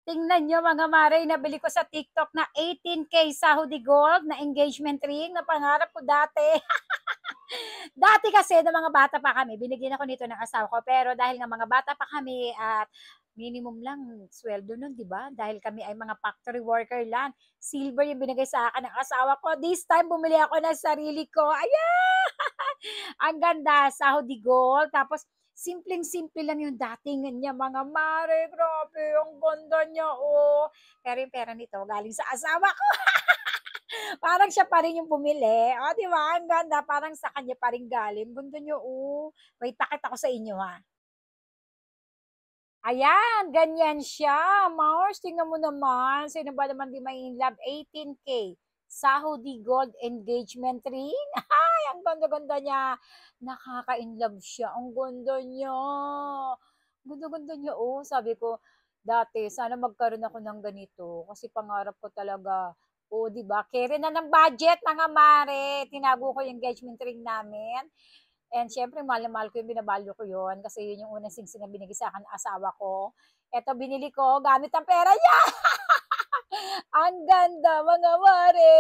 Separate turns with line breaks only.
Tingnan niyo mga mare, nabili ko sa TikTok na 18K Saudi Gold na engagement ring na pangarap ko dati. Dati kasi ng mga bata pa kami, binigyan ako nito ng asawa ko. Pero dahil nga mga bata pa kami at minimum lang sweldo nun, di ba? Dahil kami ay mga factory worker lang. Silver yung binigay sa akin ng asawa ko. This time, bumili ako ng sarili ko. Ayan! Ang ganda, Saudi Gold. Tapos, simpleng-simple lang yung datingan niya, mga mare. Grabe, ang ganda niya, oh. Pero yung pera nito, galing sa asawa ko. Parang siya pa rin yung bumili. O, di ba? Ang ganda. Parang sa kanya pa rin galing. Ganda niyo, oh. Wait, pakita ko sa inyo, ha. Ayan, ganyan siya. Mars, tingnan mo naman. Sino ba naman di may in love? 18K. Saudi Gold Engagement Ring. Ay, ang ganda-ganda niya. Nakaka-inlove siya. Ang ganda niya. Ganda-ganda niya, oh. Sabi ko, dati, sana magkaroon ako ng ganito. Kasi pangarap ko talaga. Oh, di ba? Kere na ng budget, mga mare. Tinago ko yung engagement ring namin. And syempre, mahal na mahal ko yung binabalyo ko yun kasi yun yung unang singsing na binigay sa akin ng asawa ko. Eto, binili ko gamit ang pera niya. Ang ganda, mga mare.